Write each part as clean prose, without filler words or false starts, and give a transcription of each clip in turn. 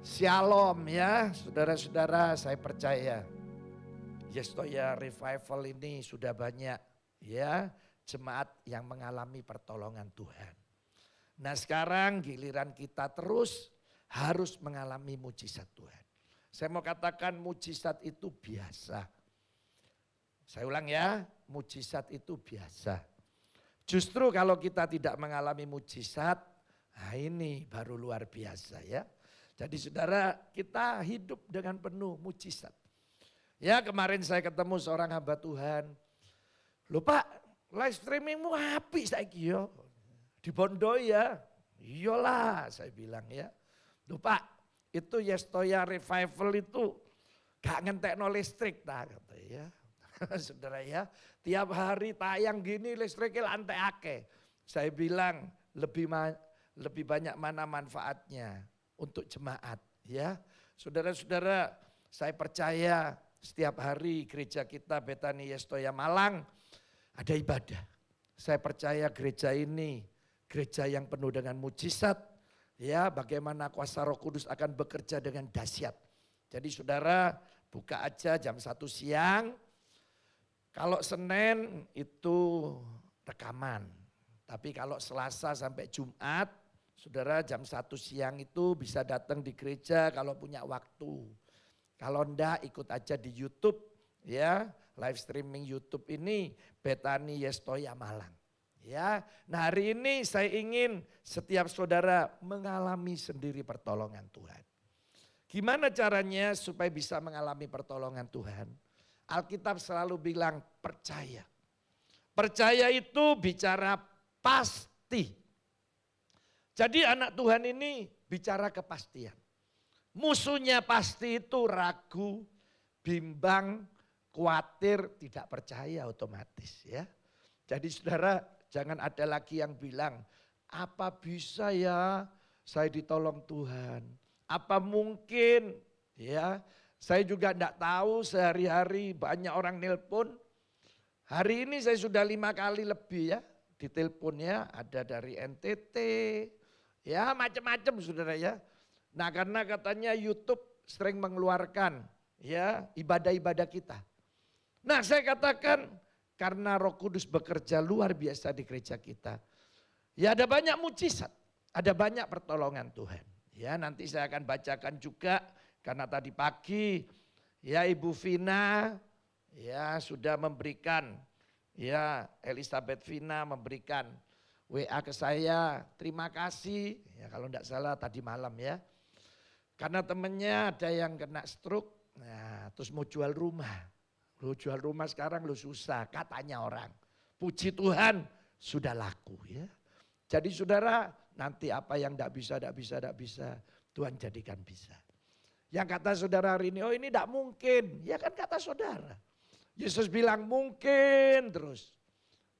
Shalom ya, saudara-saudara, saya percaya Yestoya Revival ini sudah banyak ya jemaat yang mengalami pertolongan Tuhan. Nah sekarang giliran kita terus harus mengalami mujizat Tuhan. Saya mau katakan mujizat itu biasa. Saya ulang ya, mujizat itu biasa. Justru kalau kita tidak mengalami mujizat, nah ini baru luar biasa ya. Jadi saudara, kita hidup dengan penuh mujizat. Ya kemarin saya ketemu seorang hamba Tuhan. Loh Pak, live streamingmu api saiki yo. Dibondoi ya. Iyalah saya bilang ya. Loh Pak, itu Yestoya Revival itu gak ngentekno listrik tak kata ya. Saudara ya, tiap hari tayang gini listriknya lantai ake. Saya bilang lebih banyak mana manfaatnya untuk jemaat ya. Saudara-saudara, saya percaya setiap hari gereja kita Betani Yestoya Malang ada ibadah. Saya percaya gereja ini gereja yang penuh dengan mujizat ya, bagaimana kuasa Roh Kudus akan bekerja dengan dahsyat. Jadi saudara buka aja jam 1 siang. Kalau Senin itu rekaman. Tapi kalau Selasa sampai Jumat, saudara jam 1 siang itu bisa datang di gereja kalau punya waktu. Kalau enggak ikut aja di YouTube ya, live streaming YouTube ini Betani Yestoya Malang. Ya, nah hari ini saya ingin setiap saudara mengalami sendiri pertolongan Tuhan. Gimana caranya supaya bisa mengalami pertolongan Tuhan? Alkitab selalu bilang percaya. Percaya itu bicara pasti. Jadi anak Tuhan ini bicara kepastian. Musuhnya pasti itu ragu, bimbang, khawatir, tidak percaya otomatis ya. Jadi saudara jangan ada lagi yang bilang, apa bisa ya saya ditolong Tuhan. Apa mungkin ya. Saya juga enggak tahu sehari-hari banyak orang nelpon. Hari ini saya sudah 5 kali lebih ya diteleponnya, ada dari NTT. Ya macam-macam saudara ya. Nah karena katanya YouTube sering mengeluarkan ya ibadah-ibadah kita. Nah saya katakan karena Roh Kudus bekerja luar biasa di gereja kita. Ya ada banyak mujizat, ada banyak pertolongan Tuhan. Ya nanti saya akan bacakan juga karena tadi pagi ya Ibu Vina ya sudah memberikan ya Elizabeth Vina memberikan WA ke saya, terima kasih ya kalau enggak salah tadi malam ya. Karena temennya ada yang kena stroke, nah terus mau jual rumah. Lu jual rumah sekarang lu susah katanya orang. Puji Tuhan sudah laku ya. Jadi saudara nanti apa yang enggak bisa Tuhan jadikan bisa. Yang kata saudara hari ini, oh ini enggak mungkin. Ya kan kata saudara. Yesus bilang mungkin terus.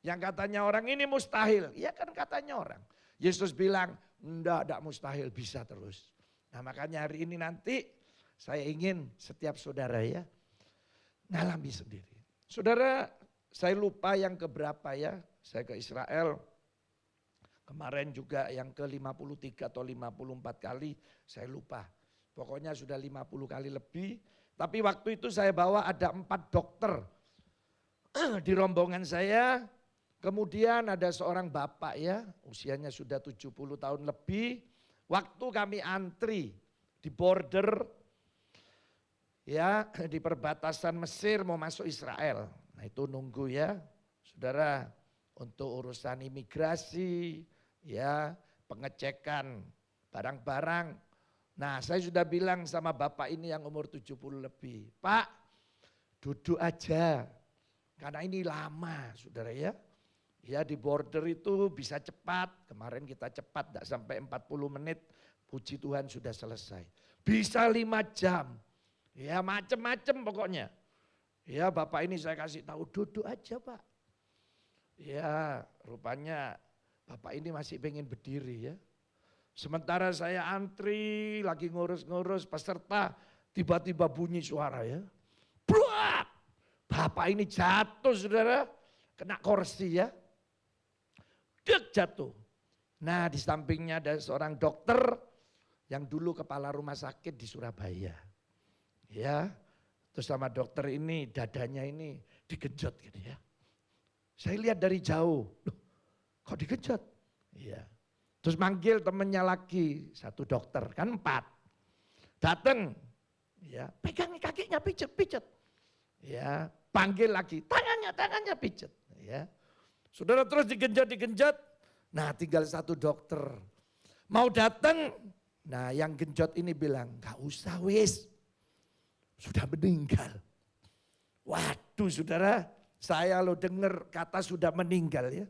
Yang katanya orang ini mustahil. Ya kan katanya orang. Yesus bilang enggak mustahil, bisa terus. Nah makanya hari ini nanti saya ingin setiap saudara ya ngalami sendiri. Saudara saya lupa yang keberapa ya. Saya ke Israel. Kemarin juga yang ke 53 atau 54 kali saya lupa. Pokoknya sudah 50 kali lebih. Tapi waktu itu saya bawa ada 4 dokter di rombongan saya. Kemudian ada seorang bapak ya, usianya sudah 70 tahun lebih. Waktu kami antri di border ya, di perbatasan Mesir mau masuk Israel. Nah itu nunggu ya, saudara, untuk urusan imigrasi, ya pengecekan barang-barang. Nah saya sudah bilang sama bapak ini yang umur 70 lebih, Pak duduk aja karena ini lama saudara ya. Ya di border itu bisa cepat, kemarin kita cepat tidak sampai 40 menit, puji Tuhan sudah selesai. Bisa 5 jam, ya macem-macem pokoknya. Ya bapak ini saya kasih tahu duduk aja Pak. Ya rupanya bapak ini masih pengen berdiri ya. Sementara saya antri lagi ngurus-ngurus peserta, tiba-tiba bunyi suara ya. Buat! Bapak ini jatuh saudara, kena kursi ya. Dek jatuh. Nah di sampingnya ada seorang dokter, yang dulu kepala rumah sakit di Surabaya. Ya, terus sama dokter ini dadanya ini digenjot gitu ya. Saya lihat dari jauh, loh kok digenjot? Iya. Terus manggil temennya lagi, satu dokter, kan 4. Datang, ya pegang kakinya pijet. Ya, panggil lagi, tangannya pijet. Ya. Saudara terus digenjot. Nah tinggal satu dokter. Mau datang, nah yang genjot ini bilang, gak usah wis. Sudah meninggal. Waduh saudara, saya lo dengar kata sudah meninggal ya.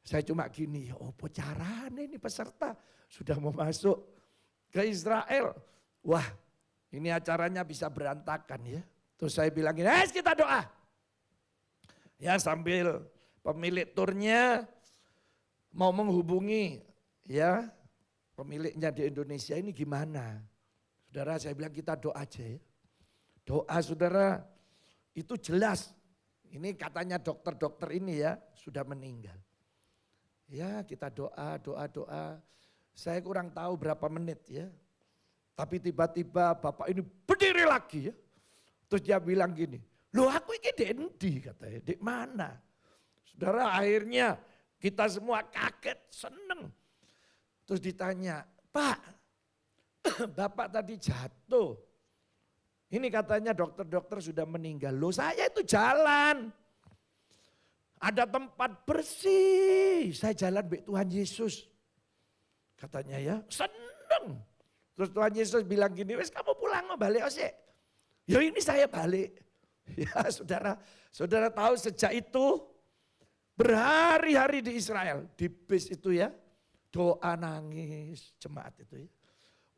Saya cuma gini, apa caranya ini peserta sudah mau masuk ke Israel. Wah ini acaranya bisa berantakan ya. Terus saya bilang gini, kita doa. Ya sambil pemilik turnya mau menghubungi ya pemiliknya di Indonesia ini gimana. Saudara saya bilang kita doa aja ya. Doa saudara itu jelas. Ini katanya dokter-dokter ini ya sudah meninggal. Ya kita doa. Saya kurang tahu berapa menit ya. Tapi tiba-tiba bapak ini berdiri lagi ya. Terus dia bilang gini, loh aku ini dendi katanya, di mana? Saudara akhirnya kita semua kaget, seneng. Terus ditanya, Pak, bapak tadi jatuh. Ini katanya dokter-dokter sudah meninggal. Loh saya itu jalan. Ada tempat bersih. Saya jalan baik Tuhan Yesus. Katanya ya, seneng. Terus Tuhan Yesus bilang gini, wes kamu pulang mau balik Ose. Ya ini saya balik. Ya saudara tahu sejak itu berhari-hari di Israel. Di bis itu ya, doa nangis jemaat itu ya.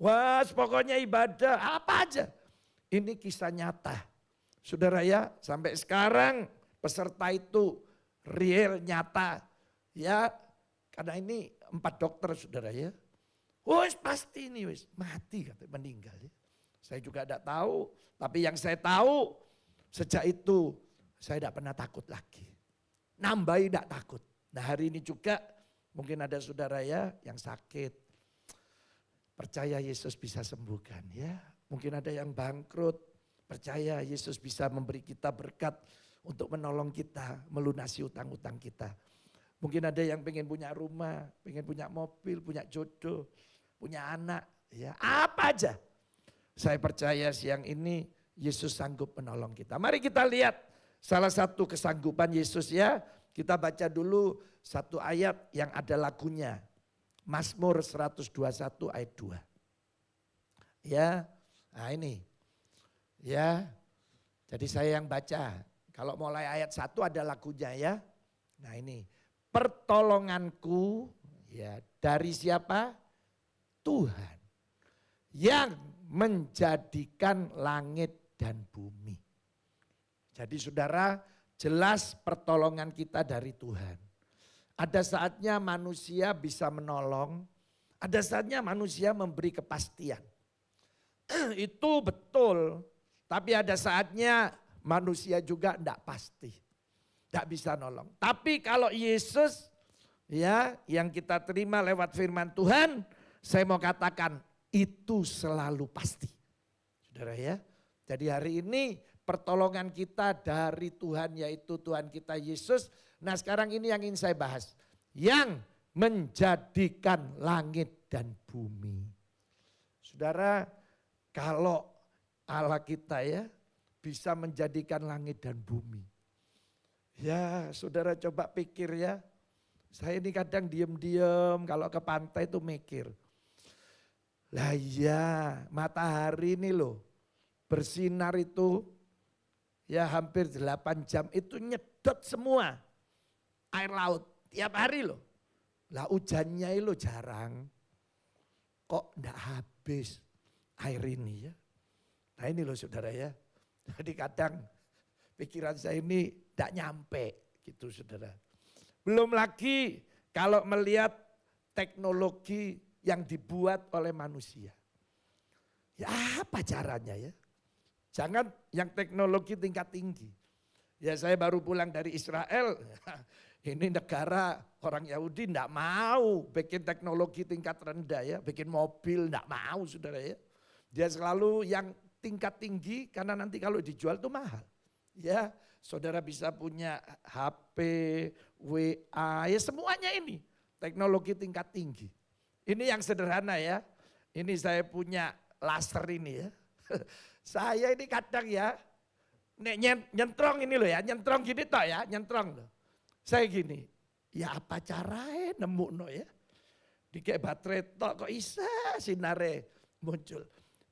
Wah pokoknya ibadah apa aja. Ini kisah nyata. Saudara ya, sampai sekarang peserta itu real nyata. Ya, karena ini 4 dokter saudara ya. Wes pasti ini wes mati katanya meninggal ya. Saya juga tidak tahu, tapi yang saya tahu sejak itu saya tidak pernah takut lagi. Nambahi tidak takut. Nah hari ini juga mungkin ada saudara ya yang sakit. Percaya Yesus bisa sembuhkan ya. Mungkin ada yang bangkrut, percaya Yesus bisa memberi kita berkat untuk menolong kita, melunasi utang-utang kita. Mungkin ada yang pengen punya rumah, pengen punya mobil, punya jodoh, punya anak, ya apa aja. Saya percaya siang ini Yesus sanggup menolong kita. Mari kita lihat salah satu kesanggupan Yesus ya. Kita baca dulu satu ayat yang ada lagunya. Mazmur 121 ayat 2. Ya. Nah ini, ya jadi saya yang baca. Kalau mulai ayat 1 ada lagunya ya. Nah ini, pertolonganku ya dari siapa? Tuhan yang menjadikan langit dan bumi. Jadi saudara jelas pertolongan kita dari Tuhan. Ada saatnya manusia bisa menolong, ada saatnya manusia memberi kepastian. Itu betul, tapi ada saatnya manusia juga tidak pasti, tidak bisa nolong. Tapi kalau Yesus ya yang kita terima lewat firman Tuhan, saya mau katakan itu selalu pasti. Saudara ya, jadi hari ini pertolongan kita dari Tuhan yaitu Tuhan kita Yesus. Nah sekarang ini yang ingin saya bahas, yang menjadikan langit dan bumi. Saudara, kalau Allah kita ya bisa menjadikan langit dan bumi. Ya saudara coba pikir ya. Saya ini kadang diem-diem kalau ke pantai itu mikir. Lah iya matahari ini loh bersinar itu ya hampir 8 jam itu nyedot semua air laut tiap hari loh. Lah hujannya itu jarang. Kok enggak habis air ini ya. Nah ini loh saudara ya. Jadi kadang pikiran saya ini tidak nyampe gitu saudara. Belum lagi kalau melihat teknologi yang dibuat oleh manusia. Ya apa caranya ya. Jangan yang teknologi tingkat tinggi. Ya saya baru pulang dari Israel. Ini negara orang Yahudi enggak mau bikin teknologi tingkat rendah ya, bikin mobil enggak mau saudara ya. Dia selalu yang tingkat tinggi karena nanti kalau dijual tuh mahal. Ya, saudara bisa punya HP, WA, ya semuanya ini teknologi tingkat tinggi. Ini yang sederhana ya. Ini saya punya laser ini ya. Saya ini kadang ya, nyentrong ini loh ya, nyentrong gini toh ya, nyentrong loh. Saya gini, ya apa caranya nemu no ya. Dikek baterai tok kok bisa sinare muncul.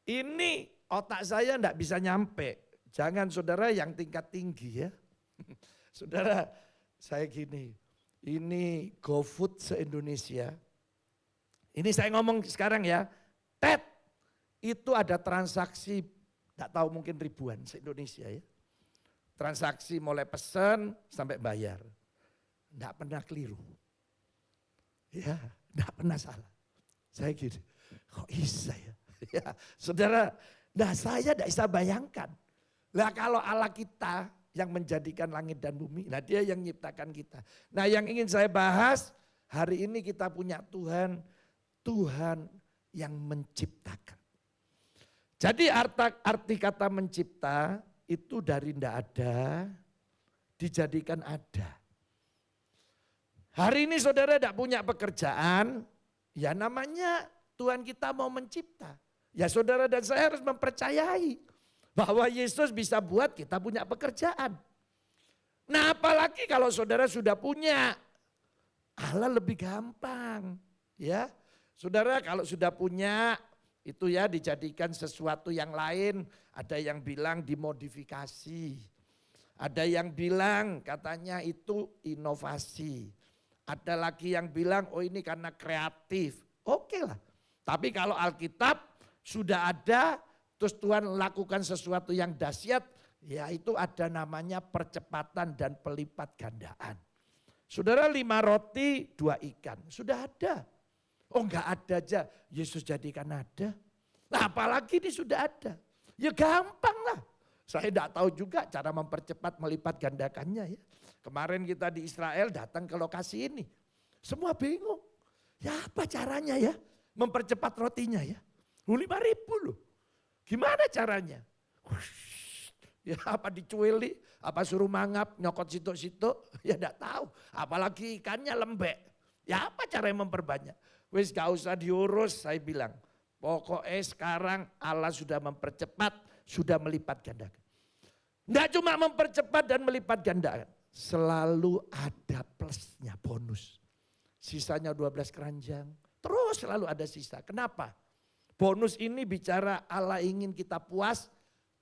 Ini otak saya enggak bisa nyampe. Jangan saudara yang tingkat tinggi ya. Saudara, saya gini, ini GoFood se-Indonesia. Ini saya ngomong sekarang ya, Ted, itu ada transaksi, enggak tahu mungkin ribuan se-Indonesia ya. Transaksi mulai pesan sampai bayar. Enggak pernah keliru. Ya, enggak pernah salah. Saya gini, kok bisa ya? Ya, saudara, nah saya enggak bisa bayangkan. Lah kalau Allah kita yang menjadikan langit dan bumi, nah dia yang menciptakan kita. Nah yang ingin saya bahas, hari ini kita punya Tuhan, Tuhan yang menciptakan. Jadi arti kata mencipta itu dari enggak ada, dijadikan ada. Hari ini saudara tidak punya pekerjaan, ya namanya Tuhan kita mau mencipta. Ya saudara dan saya harus mempercayai bahwa Yesus bisa buat kita punya pekerjaan. Nah apalagi kalau saudara sudah punya, Allah lebih gampang. Ya, saudara kalau sudah punya itu ya dijadikan sesuatu yang lain. Ada yang bilang dimodifikasi. Ada yang bilang katanya itu inovasi. Ada lagi yang bilang, oh ini karena kreatif. Oke lah. Tapi kalau Alkitab sudah ada, terus Tuhan lakukan sesuatu yang dahsyat, ya itu ada namanya percepatan dan pelipat gandaan. Saudara 5 roti 2 ikan, sudah ada. Oh enggak ada aja, Yesus jadikan ada. Nah apalagi ini sudah ada. Ya gampang lah. Saya tidak tahu juga cara mempercepat melipat gandakannya ya. Kemarin kita di Israel datang ke lokasi ini. Semua bingung. Ya apa caranya ya mempercepat rotinya ya. 5.000 loh. Gimana caranya? Ya apa dicuili, apa suruh mangap, nyokot situ-situ. Ya tidak tahu. Apalagi ikannya lembek. Ya apa caranya memperbanyak? Wis gak usah diurus saya bilang. Pokoknya sekarang Allah sudah mempercepat, sudah melipat gandakan. Enggak cuma mempercepat dan melipat gandakan. Selalu ada plusnya, bonus. Sisanya 12 keranjang, terus selalu ada sisa. Kenapa? Bonus ini bicara Allah ingin kita puas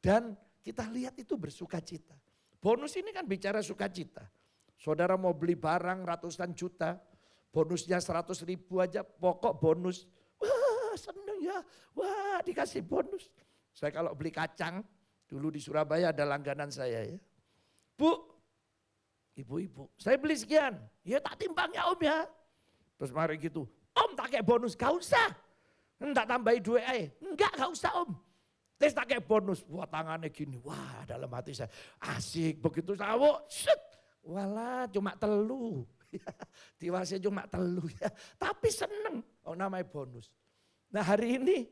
dan kita lihat itu bersuka cita. Bonus ini kan bicara sukacita. Saudara mau beli barang ratusan juta, bonusnya 100.000 aja, pokok bonus. Wah seneng ya, wah dikasih bonus. Saya kalau beli kacang, dulu di Surabaya ada langganan saya ya. Bu, ibu-ibu, saya beli sekian. Ya tak timbang ya om ya. Terus mari gitu, om tak kayak bonus, gak usah. Enggak tambahin duit aja. Enggak, gak usah om. Terus tak kayak bonus, wah tangannya gini. Wah dalam hati saya, asik begitu sawuk. Shit. Walah cuma telu. Diwasnya cuma telu ya. Tapi seneng, oh namanya bonus. Nah hari ini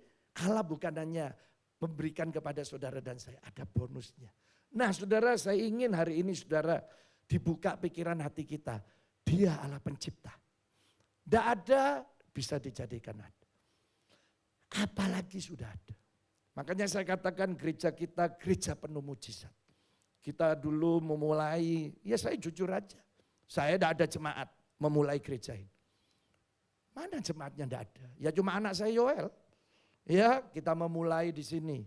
Allah bukan hanya memberikan kepada saudara dan saya, ada bonusnya. Nah saudara saya ingin hari ini saudara dibuka pikiran hati kita. Dia Allah pencipta. Tidak ada bisa dijadikan ada. Apalagi sudah ada. Makanya saya katakan gereja kita gereja penuh mujizat. Kita dulu memulai, ya saya jujur aja. Saya tidak ada jemaat memulai gereja ini. Mana jemaatnya tidak ada. Ya cuma anak saya Yoel. Ya kita memulai di sini.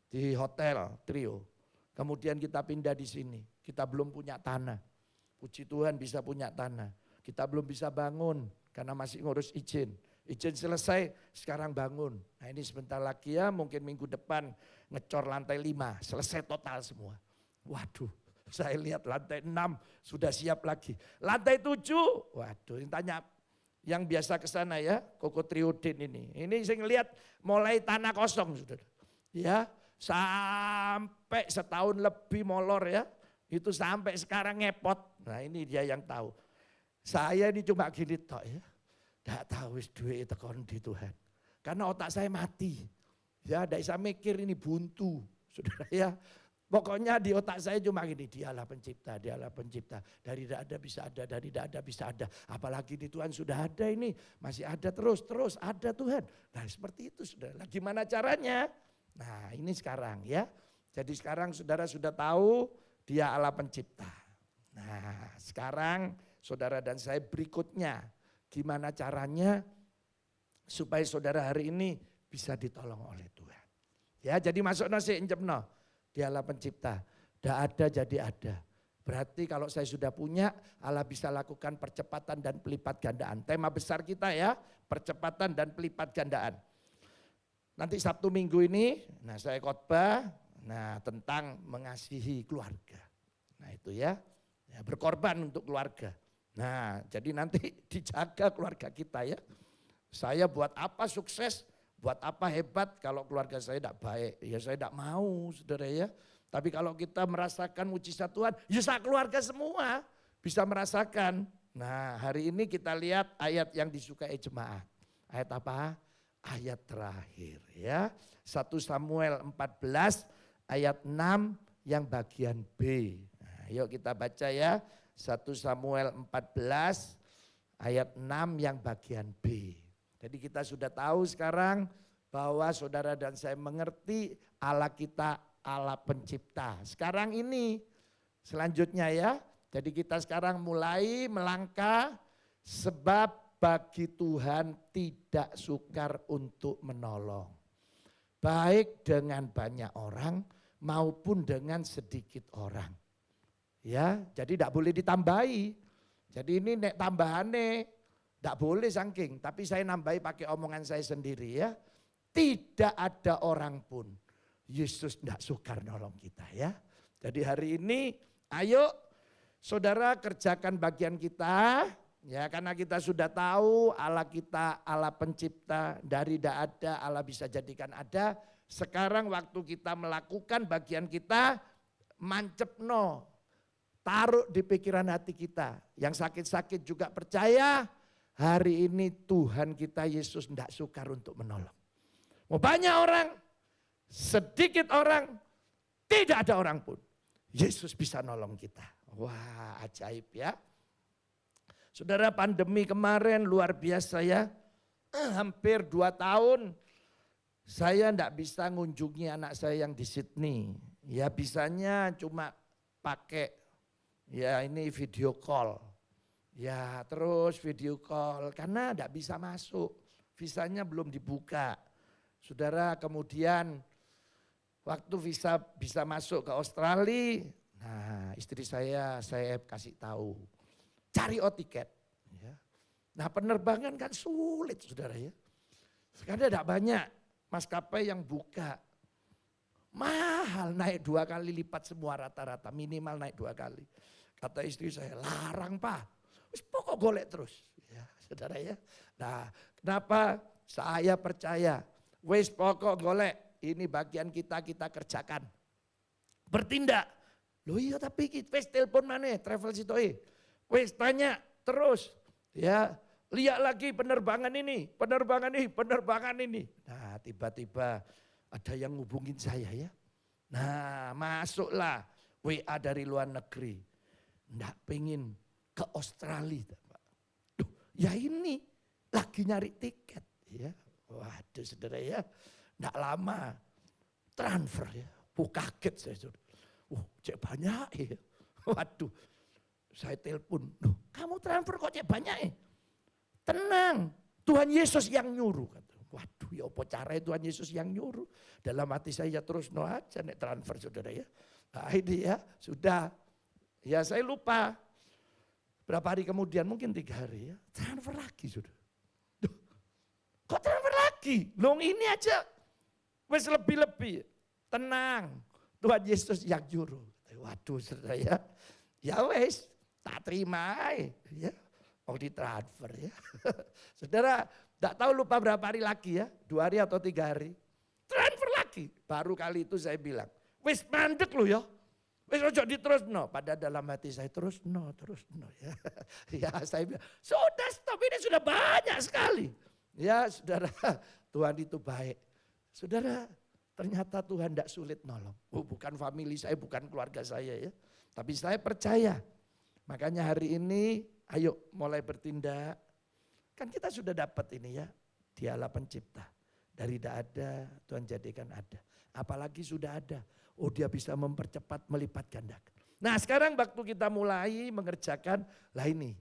Di hotel Trio. Kemudian kita pindah di sini. Kita belum punya tanah. Puji Tuhan bisa punya tanah. Kita belum bisa bangun karena masih ngurus izin. Izin selesai, sekarang bangun. Nah ini sebentar lagi ya mungkin minggu depan ngecor lantai 5. Selesai total semua. Waduh, saya lihat lantai 6 sudah siap lagi. Lantai 7, waduh ini tanya yang biasa ke sana ya, Koko Triodin ini. Ini saya ngelihat mulai tanah kosong sudah. Ya, sampai setahun lebih molor ya. Itu sampai sekarang ngepot. Nah ini dia yang tahu. Saya ini cuma gini tok ya. Tidak tahu wis duit tekon di Tuhan. Karena otak saya mati. Ya, tidak bisa mikir ini buntu. Saudara ya. Pokoknya di otak saya cuma gini, dialah pencipta, dialah pencipta. Dari tidak ada bisa ada, dari tidak ada bisa ada. Apalagi di Tuhan sudah ada ini, masih ada terus ada Tuhan. Nah seperti itu saudara. Gimana caranya? Nah ini sekarang ya. Jadi sekarang saudara sudah tahu dia Allah pencipta. Nah sekarang saudara dan saya berikutnya. Gimana caranya supaya saudara hari ini bisa ditolong oleh Tuhan. Ya jadi masuk nasi injepno. Dialah pencipta, tidak ada jadi ada. Berarti kalau saya sudah punya, Allah bisa lakukan percepatan dan pelipat gandaan. Tema besar kita ya, percepatan dan pelipat gandaan. Nanti Sabtu Minggu ini, saya khotbah, tentang mengasihi keluarga. Nah itu ya, berkorban untuk keluarga. Nah jadi nanti dijaga keluarga kita ya. Saya buat apa sukses? Buat apa hebat kalau keluarga saya tidak baik? Ya saya tidak mau saudara ya. Tapi kalau kita merasakan mujizat Tuhan, ya keluarga semua bisa merasakan. Nah hari ini kita lihat ayat yang disukai jemaat. Ayat apa? Ayat terakhir ya. 1 Samuel 14 ayat 6 yang bagian B. Nah, yuk kita baca ya. 1 Samuel 14 ayat 6 yang bagian B. Jadi kita sudah tahu sekarang bahwa saudara dan saya mengerti Allah kita Allah pencipta. Sekarang ini selanjutnya ya. Jadi kita sekarang mulai melangkah sebab bagi Tuhan tidak sukar untuk menolong. Baik dengan banyak orang maupun dengan sedikit orang. Ya, jadi tidak boleh ditambahi. Jadi ini nek tambahane tidak boleh saking, tapi saya nambahi pakai omongan saya sendiri ya. Tidak ada orang pun, Yesus tidak sukar nolong kita ya. Jadi hari ini ayo saudara kerjakan bagian kita. Ya karena kita sudah tahu Allah kita Allah pencipta, dari tidak ada Allah bisa jadikan ada. Sekarang waktu kita melakukan bagian kita, mancepno, taruh di pikiran hati kita. Yang sakit-sakit juga percaya. Hari ini Tuhan kita Yesus tidak sukar untuk menolong. Mau banyak orang, sedikit orang, tidak ada orang pun. Yesus bisa nolong kita. Wah ajaib ya. Saudara pandemi kemarin luar biasa ya. Hampir 2 tahun saya tidak bisa mengunjungi anak saya yang di Sydney. Ya bisanya cuma pakai ya ini video call. Ya terus video call karena tidak bisa masuk, visanya belum dibuka. Saudara kemudian waktu visa bisa masuk ke Australia, nah istri saya kasih tahu, cari tiket. Ya. Nah penerbangan kan sulit saudara ya. Sekarang tidak banyak maskapai yang buka. Mahal naik 2 kali lipat semua rata-rata, minimal naik 2 kali. Kata istri saya, larang Pak. Pokok golek terus, ya, saudara ya. Nah, kenapa saya percaya? Wis pokok golek, ini bagian kita kerjakan. Bertindak. Loh iya tapi wis telepon mana? Travel Sitoe. Wis tanya terus, ya. Lihat lagi penerbangan ini. Nah, tiba-tiba ada yang ngubungin saya ya. Nah, masuklah WA dari luar negeri. Nggak pengen ke Australia. Duh, ya ini lagi nyari tiket ya. Waduh saudara ya, enggak lama transfer ya. Kaget saya saudara. Cek banyak ya. Waduh, saya telepon. Duh, kamu transfer kok cek banyak ya? Tenang, Tuhan Yesus yang nyuruh. Waduh ya apa caranya Tuhan Yesus yang nyuruh. Dalam hati saya terus no aja nek transfer saudara ya. Nah ini ya sudah. Ya saya lupa. Berapa hari kemudian, mungkin 3 hari ya, transfer lagi sudah. Duh, kok transfer lagi? Loh ini aja, wes lebih-lebih. Tenang, Tuhan Yesus yang nyuruh. Waduh saudara ya wes, tak terima ya. Mau ditransfer ya. Saudara, tak tahu lupa berapa hari lagi ya, 2 hari atau 3 hari. Transfer lagi, baru kali itu saya bilang, wes mandek loh ya. Wis ojo diterusno, padahal dalam hati saya terusno ya. Ya saya bilang, sudah stop, ini sudah banyak sekali. Ya saudara, Tuhan itu baik. Saudara, ternyata Tuhan tidak sulit nolong. Bukan family saya, bukan keluarga saya ya. Tapi saya percaya. Makanya hari ini ayo mulai bertindak. Kan kita sudah dapat ini ya, Dialah pencipta. Dari tidak ada, Tuhan jadikan ada. Apalagi sudah ada. Oh dia bisa mempercepat, melipat gandakan. Nah sekarang waktu kita mulai mengerjakan, lah ini.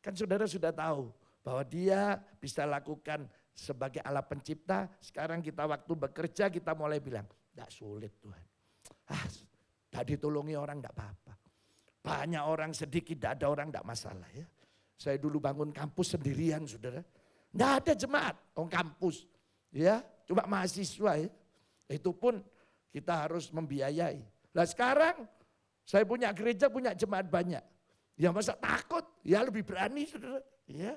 Kan saudara sudah tahu bahwa dia bisa lakukan sebagai Allah pencipta. Sekarang kita waktu bekerja kita mulai bilang, tidak sulit Tuhan. Tak ditolongi orang tidak apa-apa. Banyak orang sedikit, tidak ada orang tidak masalah ya. Saya dulu bangun kampus sendirian saudara. Tidak ada jemaat, kampus. Ya, cuma mahasiswa ya. Itu pun kita harus membiayai. Nah sekarang saya punya gereja, punya jemaat banyak. Ya masa takut? Ya lebih berani saudara. Ya.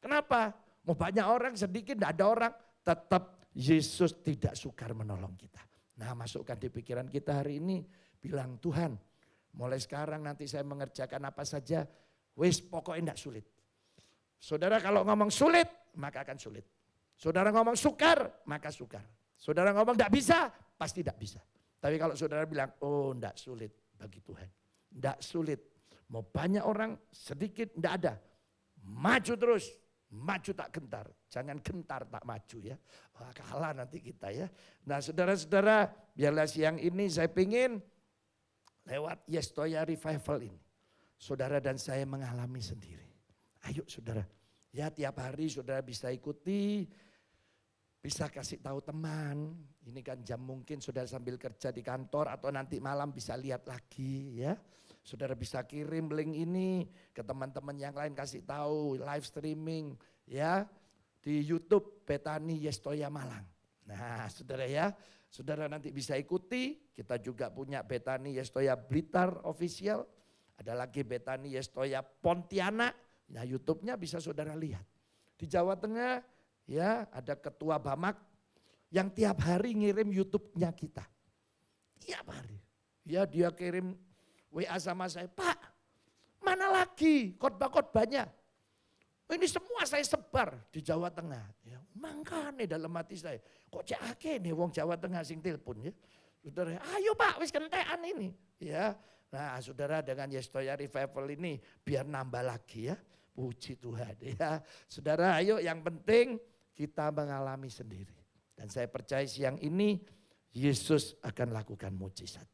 Kenapa? Mau banyak orang sedikit, tidak ada orang. Tetap Yesus tidak sukar menolong kita. Nah masukkan di pikiran kita hari ini. Bilang Tuhan mulai sekarang nanti saya mengerjakan apa saja. Wis pokoknya tidak sulit. Saudara kalau ngomong sulit maka akan sulit. Saudara ngomong sukar maka sukar. Saudara ngomong tidak bisa, pasti tidak bisa. Tapi kalau saudara bilang, oh tidak sulit bagi Tuhan. Tidak sulit. Mau banyak orang, sedikit, tidak ada. Maju terus, maju tak gentar. Jangan gentar tak maju ya. Wah, kalah nanti kita ya. Nah saudara-saudara, biarlah siang ini saya ingin lewat Yestoya Revival ini. Saudara dan saya mengalami sendiri. Ayo saudara, ya tiap hari saudara bisa ikuti. Bisa kasih tahu teman, ini kan jam mungkin saudara sambil kerja di kantor atau nanti malam bisa lihat lagi ya. Saudara bisa kirim link ini ke teman-teman yang lain, kasih tahu live streaming ya di YouTube Betani Yestoya Malang. Nah saudara ya, saudara nanti bisa ikuti, kita juga punya Betani Yestoya Blitar Official, ada lagi Betani Yestoya Pontianak, nah YouTube-nya bisa saudara lihat. Di Jawa Tengah ya ada ketua Bamak yang tiap hari ngirim YouTube-nya kita. Tiap hari. Ya dia kirim WA sama saya, Pak mana lagi khotbah-khotbahnya. Ini semua saya sebar di Jawa Tengah. Ya, mangkane dalam hati saya, kok cake nih wong Jawa Tengah sing telepon ya. Saudara, ayo Pak wis kentekan ini. Ya, nah saudara dengan Yestoya Revival ini biar nambah lagi ya. Puji Tuhan ya. Saudara ayo yang penting kita mengalami sendiri. Dan saya percaya siang ini Yesus akan lakukan mujizat.